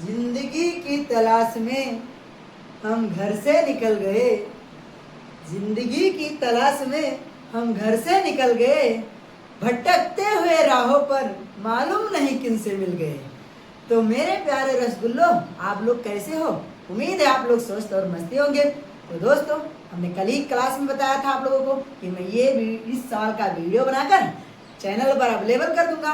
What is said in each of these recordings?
जिंदगी की तलाश में हम घर से निकल गए। जिंदगी की तलाश में हम घर से निकल गए। भटकते हुए राहों पर मालूम नहीं किन से मिल गए। तो मेरे प्यारे रसगुल्लो, आप लोग कैसे हो? उम्मीद है आप लोग स्वस्थ और मस्ती होंगे। तो दोस्तों, हमने कल ही क्लास में बताया था आप लोगों को कि मैं ये इस सवाल का वीडियो बनाकर चैनल पर अवेलेबल कर दूंगा,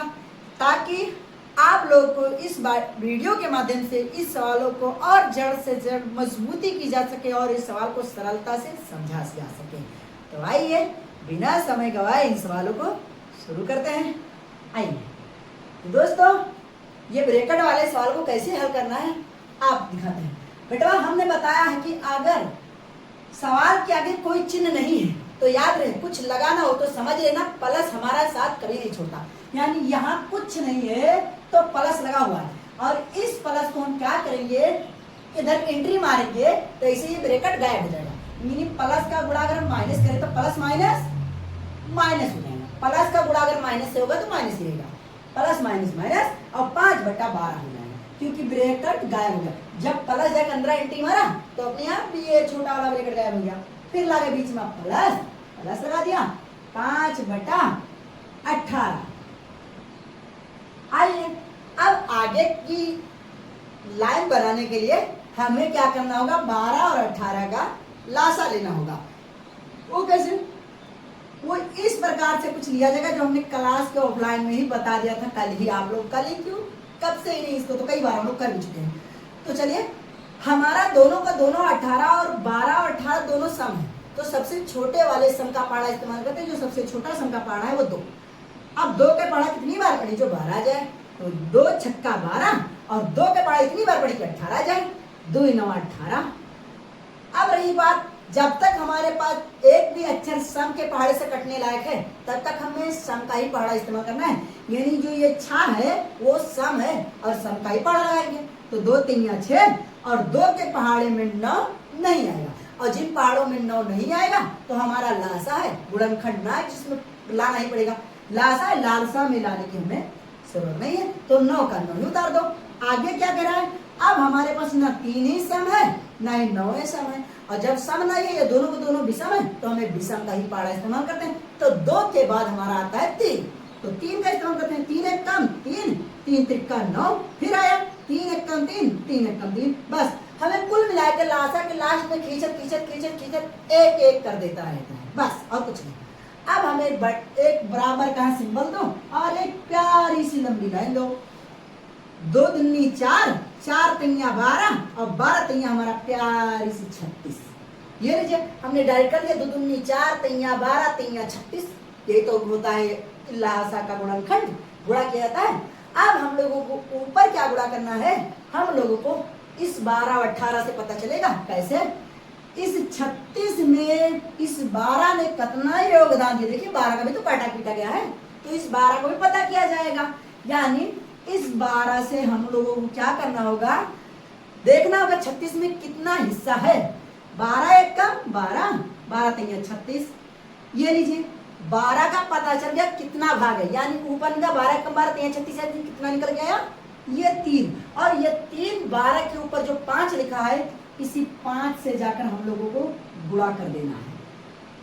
ताकि आप लोगों को इस वीडियो के माध्यम से इस सवालों को और जड़ से जड़ मजबूती की जा सके और इस सवाल को सरलता से समझा जा सके। तो आइए बिना समय गवाए इन सवालों को शुरू करते हैं। आइए तो दोस्तों, ये ब्रैकेट वाले सवाल को कैसे हल करना है आप दिखाते हैं। बेटा, हमने बताया है कि अगर सवाल के आगे कोई चिन्ह नहीं है तो याद रहे, कुछ लगाना हो तो समझ लेना प्लस हमारा साथ कभी नहीं छोड़ता। यानी यहाँ कुछ नहीं है तो प्लस लगा हुआ है, और इस प्लस को हम क्या करेंगे, इधर एंट्री मारेंगे तो ऐसे ये ब्रैकेट गायब हो जाएगा। मीनिंग प्लस का गुणा अगर हम माइनस करें तो प्लस माइनस माइनस हो जाएगा। प्लस का गुणा अगर माइनस से होगा तो माइनस ही रहेगा। प्लस माइनस माइनस और 5/12 हो जाएगा, क्योंकि ब्रैकेट गायब हो गया। जब प्लस जाकर अंदर एंट्री मारा तो अपने आप भी ये छोटा वाला ब्रैकेट गायब हो गया। फिर लागे बीच में प्लस प्लस लगा दिया, 5/18। आइए अब आगे की लाइन बनाने के लिए हमें क्या करना होगा, 12 और 18 का लासा लेना होगा। वो कैसे? वो इस प्रकार से कुछ लिया जाएगा जो हमने क्लास के ऑफलाइन में ही बता दिया था कल ही। आप लोग कल ही क्यों, कब से ही नहीं, इसको तो कई बार हम लोग कर भी चुके हैं। तो चलिए, हमारा दोनों का दोनों 18 और 12 और 18 दोनों सम है, तो सबसे छोटे वाले सम का पहाड़ा इस्तेमाल करते हैं। जो सबसे छोटा सम का पहाड़ा है वो 2। अब 2 के पहाड़ा कितनी बार पढ़ी, जो 12 आ जाए, तो 2 छक्का 12, और 2 के पहाड़ा इतनी बार पढ़ी कि 18 आ जाए, 2 9 18। अब रही बात, जब तक हमारे पास एक भी अक्षर सम के पहाड़े से कटने लायक है तब तक हमें सम का ही पहाड़ा इस्तेमाल करना है। यानी जो ये 6 है वो सम है और सम का ही पहाड़ा लगाएंगे। तो 2 3 6 और 2 के पहाड़े में 9 नहीं आएगा, और जिन पहाड़ों में 9 नहीं आएगा तो हमारा लासा है, गुणनखंड ना है जिसमें लाना ही पड़ेगा। लासा है, लालसा में लाने की हमें जरूरत नहीं है, तो 9 का 9 ही उतार दो। आगे क्या कह रहा है, अब हमारे पास ना 3 ही सम है ना ही 9 ही सम है, और जब सम नहीं है, ये दोनों को दोनों विषम है, तो हमें विषम का ही पहाड़ा इस्तेमाल करते हैं। तो 2 के बाद हमारा आता है 3, तो 3 का इस्तेमाल करते हैं। 3 एक कम 3, 3 त्रिका 9, फिर आया 3 एक कम 3, 3 एक कम 3। बस हमें कुल मिलाकर लासा के लास्ट में खींचत खींचत खींचत खींचत एक एक कर देता रहता है, बस और कुछ नहीं। अब हमें एक बराबर का सिंबल दो और एक प्यारी सी लंबी लाइन दो। 2 दूनी 4, 4 तिया 12 और 12 तिया हमारा प्यारी सी 36। ये लीजिए, हमने डायरेक्ट कर दिया। 2 दूनी 4 तिया 12 तिया 36। यही तो होता है लासा का गुणनखंड, गुणा किया जाता है। अब हम लोगों को ऊपर क्या गुणा करना है, हम लोगों को इस 12 और 18 से पता चलेगा। कैसे? इस 36 में इस 12 ने कितना योगदान दिया। देखिए 12 का भी तो काटा पीटा गया है, तो इस 12 को भी पता किया जाएगा। यानी इस 12 से हम लोगों को क्या करना होगा, देखना होगा 36 में कितना हिस्सा है। 12 एक कम 12, 12 तिया 36। ये लीजिए, 12 का पता चल गया कितना भाग है, यानी ऊपर का 12 कम 12 तिया 36 है, कितना निकल गया, ये 3। और ये 3 12 के ऊपर जो 5 लिखा है, इसी 5 से जाकर हम लोगों को गुणा कर देना है।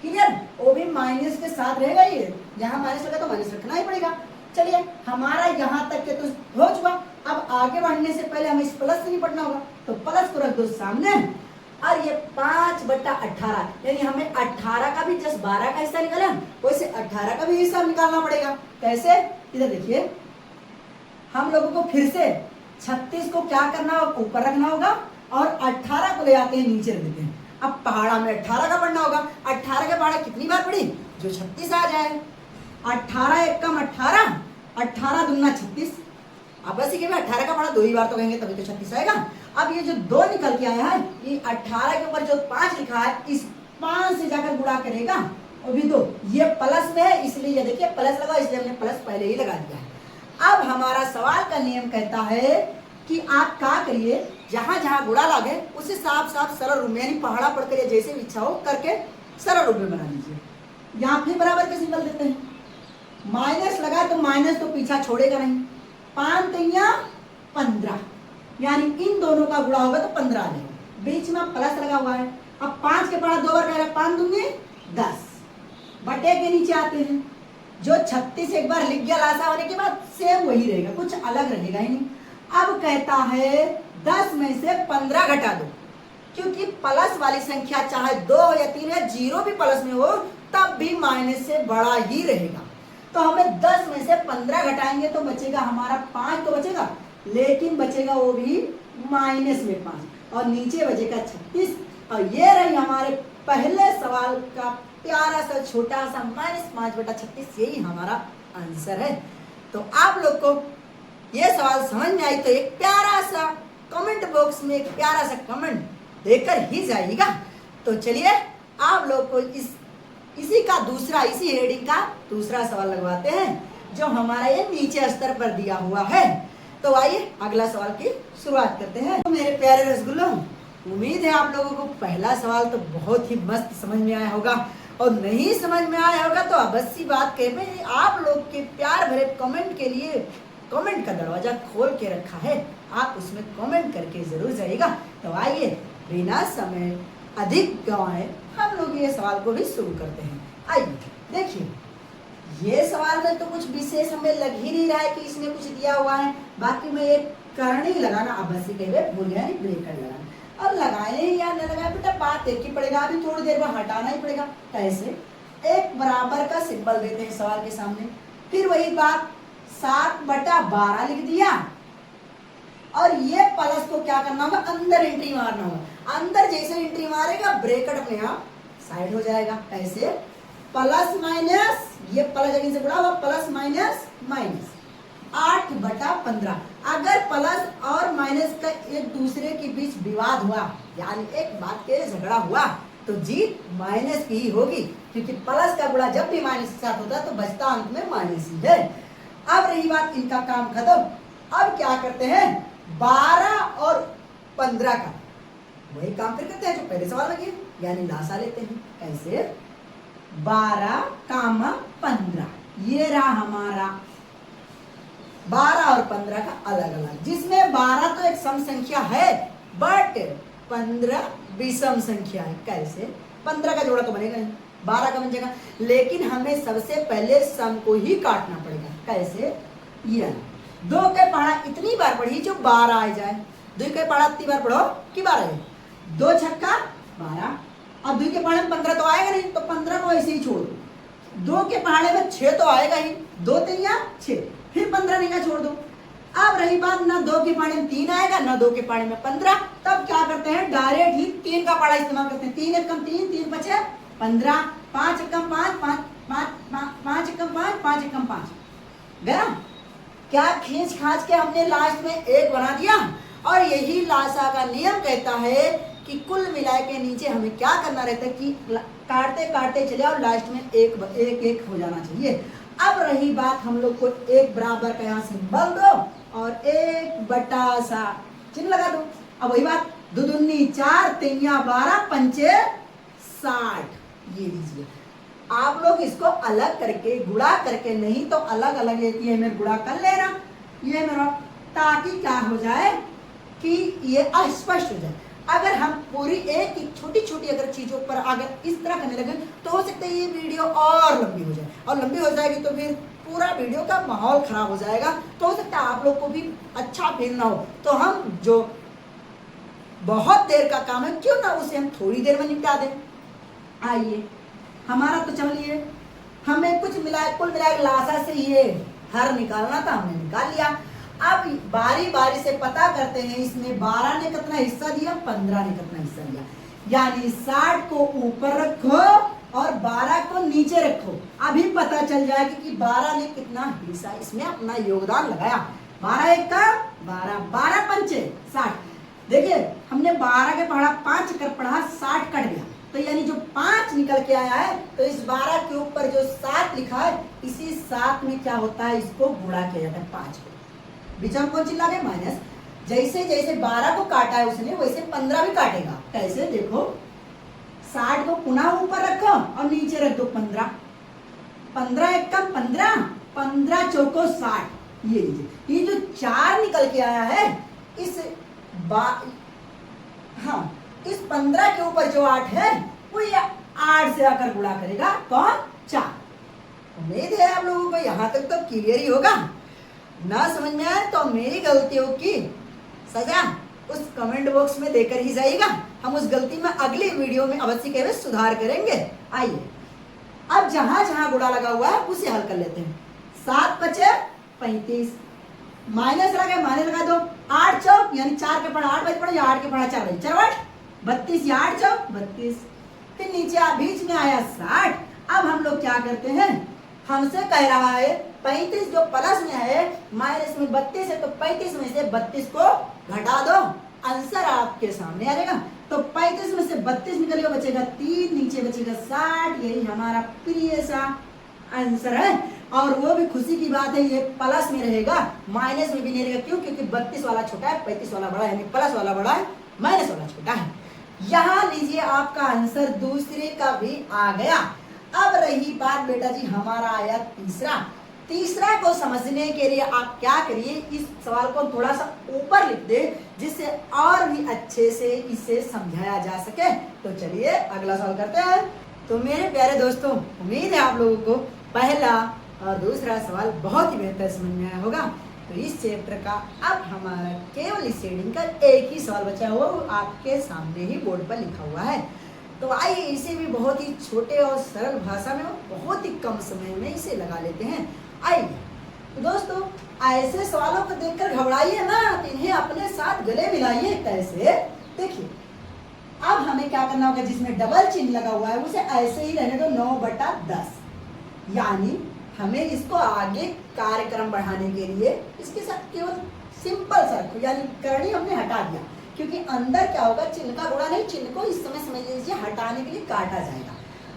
क्लियर? वो भी माइनस के साथ रहेगा। ये जहां माइनस लगा तो माइनस रखना ही पड़ेगा। चलिए, हमारा यहाँ तक के तो हो चुका। अब आगे बढ़ने से पहले हमें इस प्लस से निपटना होगा, तो प्लस को रख दो सामने, और ये 5/18, यानी हमें 18 का भी जस्ट 12 का हिस्सा निकाला, वैसे 18 का भी हिस्सा निकालना पड़ेगा। कैसे? इधर देखिए, हम लोगों को फिर से 36 को क्या करना होगा, ऊपर रखना होगा, और 18 को ले आते हैं नीचे रख देते हैं। अब पहाड़ा में 18 का पढ़ना होगा। 18 के पहाड़ा कितनी बार पढ़ी, जो 36 आ जाए। 18 एक कम 18, 18 दूना 36। अब बस ये 18 का पहाड़ा 2 ही बार तो कहेंगे तभी तो 36 आएगा। अब ये जो 2 निकल के आया है, ये 18 के ऊपर जो 5 लिखा है, इस 5 से जाकर गुणा करेगा, और भी 2, ये प्लस में है इसलिए ये देखिए प्लस लगा, इसलिए हमने प्लस पहले ही लगा दिया है। अब हमारा सवाल का नियम कहता है कि आप क्या करिए, जहां जहां गुणा लागे उसे साफ साफ सरल रूप में, यानी पहाड़ा पढ़कर या जैसे भी इच्छा हो करके सरल रूप में बना लीजिए। यहाँ फिर बराबर के सिंबल देते हैं। माइनस लगा तो माइनस तो पीछा छोड़ेगा नहीं। 5 तिया 15, यानी इन दोनों का गुणा होगा तो 15 आ जाएगा। बीच में प्लस लगा हुआ है। अब 5 के पढ़ा 2 बार करेगा, 5 दूंगे 10, बटे के नीचे आते हैं। जो 36 एक बार लिख गया लासा होने के बाद सेम वही रहेगा, कुछ अलग रहेगा ही नहीं। अब कहता है 10 में से 15 घटा दो, क्योंकि प्लस वाली संख्या चाहे 2 या 3 या 0 भी प्लस में हो तब भी माइनस से बड़ा ही रहेगा। तो हमें 10 में से 15 घटाएंगे तो बचेगा हमारा 5 तो बचेगा, लेकिन बचेगा वो भी माइनस में 5 और नीचे बचेगा 36। और ये रही हमारे पहले सवाल का प्यारा सा छोटा सा -5/36, यही हमारा आंसर है। तो आप लोग को ये सवाल समझ में आई तो एक प्यारा सा कमेंट बॉक्स में एक प्यारा सा कमेंट देकर ही जाइएगा। तो चलिए आप लोग को इसी हेडिंग का दूसरा सवाल लगवाते हैं जो हमारा ये नीचे स्तर पर दिया हुआ है। तो आइए अगला सवाल की शुरुआत करते हैं। तो मेरे प्यारे रसगुल्लों, उम्मीद है आप लोगों को पहला सवाल तो बहुत ही मस्त समझ में आया होगा, और नहीं समझ में आया होगा तो अवश्य बात कहे, आप लोग के प्यार भरे कमेंट के लिए कमेंट का दरवाजा खोल के रखा है, आप उसमें कमेंट करके जरूर जाइएगा। तो आइए बिना समय अधिक गंवाए हम लोग ये सवाल को भी शुरू करते हैं। आइए देखिए, ये सवाल में तो कुछ विशेष हमें लग ही नहीं रहा है कि इसमें कुछ दिया हुआ है, बाकी में ये करनी लगाना अवश्य कहे भूल गया नहीं, ब्रेकर लगाना। और लगाए या न लगाए बेटा बात एक ही पड़ेगा, अभी थोड़ी देर में हटाना ही पड़ेगा। कैसे? एक बराबर का सिंबल देते हैं सवाल के सामने, फिर वही बात 7/12 लिख दिया, और ये प्लस को क्या करना होगा, अंदर एंट्री मारना होगा। अंदर जैसे एंट्री मारेगा ब्रैकेट अपने आप साइड हो जाएगा। कैसे? प्लस माइनस, ये प्लस जगह से गुणा हुआ, प्लस माइनस माइनस 8/15। अगर प्लस और माइनस का एक दूसरे के बीच विवाद हुआ, यानी एक बात के झगड़ा हुआ, तो जीत माइनस की ही होगी, क्योंकि प्लस का गुणा जब भी माइनस के साथ होता है तो बचता अंत में माइनस ही है। अब रही बात इनका काम खत्म। अब क्या करते हैं, 12 और 15 का वही काम फिर करते हैं जो पहले सवाल में किए, यानी लासा लेते हैं। कैसे? 12, 15, ये रहा हमारा 12 और 15 का अलग अलग, जिसमें 12 तो एक सम संख्या है बट 15 विषम संख्या है। कैसे? 15 का जोड़ा तो बनेगा नहीं, 12 का बन जाएगा, लेकिन हमें सबसे पहले सम को ही काटना पड़ेगा। कैसे? ये 2 के पढ़ा इतनी बार पढ़ी जो 12 आ जाए, 2 के पढ़ा इतनी बार पढ़ो कि 12 है, 2 छक्का 12, अब 2 के पहाड़े में 15 तो आएगा नहीं, तो 15 को ऐसे ही छोड़ दो। 2 के पहाड़े में 6 तो आएगा ही, 2 3 6, फिर 15 नहीं का छोड़ दो। अब रही बात, ना 2 के पहाड़े में 3 आएगा, ना 2 के पहाड़े में 15, तब क्या करते हैं, डायरेक्ट ही 3 का पहाड़ा इस्तेमाल करते हैं। 3 एकम 3, 3 बचे 15, 5 एकम 5, 5 एकम 5, 5 एकम 5 गया। क्या खींच खांच के हमने लास्ट में 1 बना दिया, और यही लासा का नियम कहता है कि कुल मिला के नीचे हमें क्या करना रहता है कि काटते काटते चले और लास्ट में एक हो जाना चाहिए। अब रही बात, हम लोग को 1 बराबर का यहाँ सिंबल दो और 1/सा चिन्ह लगा दो। अब वही बात, 2 दूनी 4, 3 12, 5 60, ये लीजिए। आप लोग इसको अलग करके गुणा करके, नहीं तो अलग अलग ये में गुणा कर लेना, ये मेरा, ताकि क्या हो जाए कि ये अस्पष्ट हो जाए। अगर हम पूरी एक छोटी छोटी अगर चीजों पर अगर इस तरह करने लगे तो हो सकता है ये वीडियो और लंबी हो जाए, और लंबी हो जाएगी तो फिर पूरा वीडियो का माहौल खराब हो जाएगा, तो हो सकता है आप लोग को भी अच्छा फील ना हो। तो हम जो बहुत देर का काम है क्यों ना उसे हम थोड़ी देर में निपटा दें। आइए, हमारा तो चलिए हमें कुछ मिलाए कुल मिलाए लासा से ये हर निकालना था, हमने निकाल लिया। अब बारी बारी से पता करते हैं, इसमें 12 ने कितना हिस्सा दिया, 15 ने कितना हिस्सा दिया, यानी 60 को ऊपर रखो और 12 को नीचे रखो। अभी पता चल जाएगा कि 12 ने कितना हिस्सा इसमें अपना योगदान लगाया। 12 1 का 12, 12 पंचे 60। देखिए हमने 12 के पढ़ा 5 कर पढ़ा, 60 कट गया, तो यानी जो 5 निकल के आया है, तो इस 12 के ऊपर जो 7 लिखा है, इसी 7 में क्या होता है, इसको गुणा किया जाता है 5 को। बीच में कौन चिल्ला गया, माइनस। जैसे जैसे 12 को काटा है उसने, वैसे 15 भी काटेगा। कैसे? देखो 60 को पुनः ऊपर रखो और नीचे रख दो 15, 15 1 कम 15, 15 चौको 60। ये लीजिए, ये जो 4 निकल के आया है, इस हाँ, इस 15 के ऊपर जो 8 है वो ये 8 से आकर गुणा करेगा कौन? 4। उम्मीद है आप लोगों को यहाँ तक तो क्लियर ही होगा। ना समझ में आए तो मेरी गलतियों की सजा उस कमेंट बॉक्स में देकर ही जाइएगा। हम उस गलती में अगली वीडियो में अवश्य केवल सुधार करेंगे। आइए अब जहां जहां गुणा लगा हुआ है उसे हल कर लेते हैं। 7 बचे 35, माइनस लगा माइनस लगा दो, 8 चौक यानी 4 के पढ़ा 8 बजे पढ़ा या 8 के पढ़ा 4 बजे 4 8 32 या 8 चौक 32। फिर नीचे बीच में आया 60। अब हम लोग क्या करते हैं, हमसे कह रहा है 35 जो प्लस में है माइनस में 32 है, तो 35 में से 32 को घटा दो, आंसर आपके सामने आ जाएगा। तो 35 में से 32 निकलेगा, बचेगा 3, नीचे बचेगा 60। यही हमारा प्रिय सा आंसर है। और वो भी खुशी की बात है, ये प्लस में रहेगा, माइनस में भी नहीं रहेगा। क्यों? क्योंकि 32 वाला छोटा है, 35 वाला बड़ा है, यानी प्लस वाला बड़ा है, माइनस वाला छोटा है। यहाँ लीजिए आपका आंसर दूसरे का भी आ गया। अब रही बात बेटा जी हमारा आया तीसरा को समझने के लिए आप क्या करिए, इस सवाल को थोड़ा सा ऊपर लिख दे जिससे और भी अच्छे से इसे समझाया जा सके। तो चलिए अगला सवाल करते हैं। तो मेरे प्यारे दोस्तों, उम्मीद है आप लोगों को पहला और दूसरा सवाल बहुत ही बेहतर समझ में आया होगा। तो इस चैप्टर का अब हमारा केवल शेडिंग का एक ही सवाल बचा हुआ, वो आपके सामने ही बोर्ड पर लिखा हुआ है। तो आइए इसे भी बहुत ही छोटे और सरल भाषा में, बहुत ही कम समय में इसे लगा लेते हैं। आइए तो दोस्तों, ऐसे सवालों को देखकर घबराइए ना, इन्हें अपने साथ गले मिलाइए। कैसे? देखिए अब हमें क्या करना होगा, जिसमें डबल चिन्ह लगा हुआ है उसे ऐसे ही रहने दो, 9/10। यानी हमें इसको आगे कार्यक्रम बढ़ाने के लिए इसके साथ केवल सिंपल सा यानी करनी हमने हटा दिया, क्योंकि अंदर क्या होगा, चिन्ह का गुणा नहीं, चिन्ह को इस समय समझ लीजिए हटाने के लिए काटा जाएगा।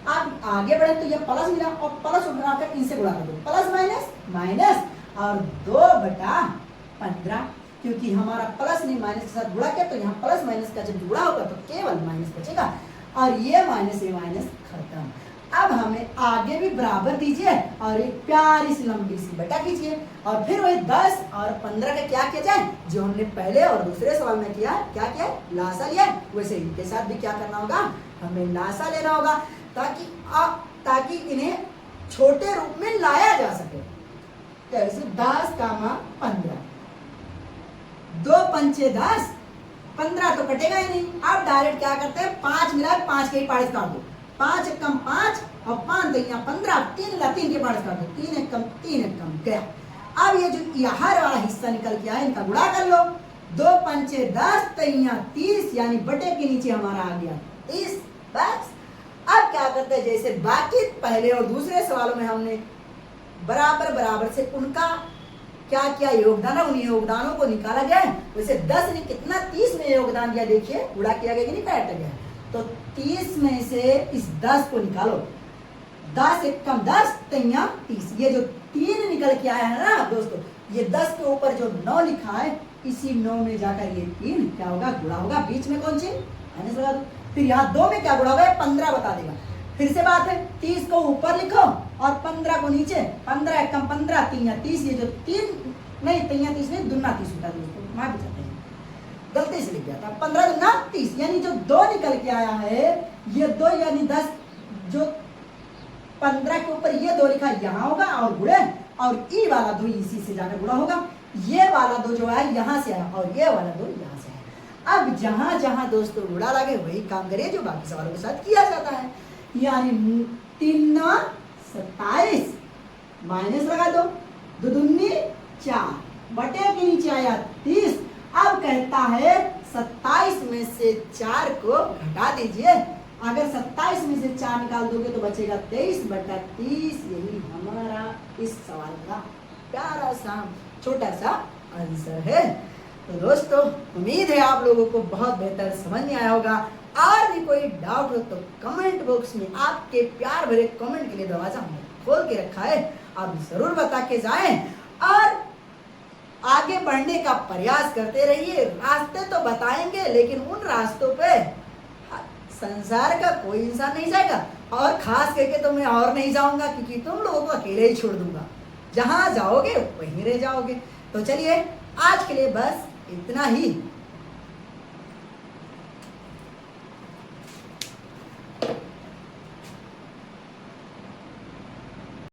आप आगे बढ़े तो ये प्लस मिला और प्लस उठाकर इनसे गुणा कर दो, प्लस माइनस माइनस और 2/15, क्योंकि हमारा प्लस नहीं माइनस के साथ गुणा किया, तो यहाँ प्लस माइनस का जब जुड़ा होगा तो केवल माइनस बचेगा और ये माइनस खत्म। अब हमें आगे भी बराबर दीजिए और एक प्यारी सी लंबी सी बटा कीजिए और फिर वही 10 और 15 का क्या किया जाए, जो हमने पहले और दूसरे सवाल में किया, क्या किया, लासा लिया, वैसे इनके साथ भी क्या करना होगा, हमें लासा लेना होगा, ताकि इन्हें छोटे रूप में लाया जा सके। कैसे? 10 का 15, 2 पंचे 10, 15 तो कटेगा ही नहीं। अब डायरेक्ट क्या करते हैं, 5 मिला 5 के ही पार्ट्स काट दो, 5 एक कम 5 और 5 3 15, 3 के पार्ट्स काट दो, 3 एक कम गया। अब ये जो यहाँ वाला हिस्सा निकल के आया, इनका गुणा कर लो, 2 पंचे 10 30, यानी बटे के नीचे हमारा आ गया 30। बस अब क्या करते हैं, जैसे बाकी पहले और दूसरे सवालों में हमने बराबर से उनका क्या क्या योगदान है, उन योगदानों को निकाला गया है। वैसे 10 ने कितना 30 में योगदान दिया, देखिए गुणा किया गया कि नहीं, काटा गया। तो 30 में से इस 10 को निकालो, 10 एक कम 10 30, ये जो 3 निकल के आया है ना दोस्तों, ये 10 के ऊपर जो 9 लिखा है, इसी 9 में जाकर ये 3 क्या होगा, गुणा होगा। बीच में कौन चिन्ह, माइनस लगा दो। फिर यहाँ 2 में क्या गुणा होगा, 15 बता देगा। फिर से बात है, 30 को ऊपर लिखो और 15 को नीचे, 15 एक कम 15, 3 या 30, ये जो 3 नहीं 30 नहीं, दुना 30 होता है दोस्तों, माफ चाहते हैं, गलती से लिख दिया था, 15 दुना 30, यानी जो 2 निकल के आया है, ये 2 यानी 10, जो 15 के ऊपर ये 2 लिखा यहाँ होगा और गुणे, और ई वाला 2 इसी से जाकर गुणा होगा। ये वाला 2 जो है यहाँ से आया और ये वाला 2 यहाँ से आया। अब जहां जहां दोस्तों गुणा लगे वही काम करिए जो बाकी सवालों के साथ किया जाता है, यानी 3 27, माइनस लगा दो, 2 दूनी 4, बटे के नीचे आया 30। अब कहता है 27 में से 4 को घटा दीजिए। अगर 27 में से 4 निकाल दोगे तो बचेगा 23/30। यही हमारा इस सवाल का प्यारा सा छोटा सा आंसर है। तो दोस्तों, उम्मीद है आप लोगों को बहुत बेहतर समझ में आया होगा। और भी कोई डाउट हो तो कमेंट बॉक्स में आपके प्यार भरे कमेंट के लिए दरवाजा हमने खोल के रखा है, आप जरूर बता के जाएं और आगे बढ़ने का प्रयास करते रहिए। रास्ते तो बताएंगे, लेकिन उन रास्तों पे संसार का कोई इंसान नहीं जाएगा, और खास करके तो मैं और नहीं जाऊंगा, क्योंकि तुम लोगों को अकेले ही छोड़ दूंगा। जहां जाओगे वहीं रह जाओगे। तो चलिए आज के लिए बस इतना ही।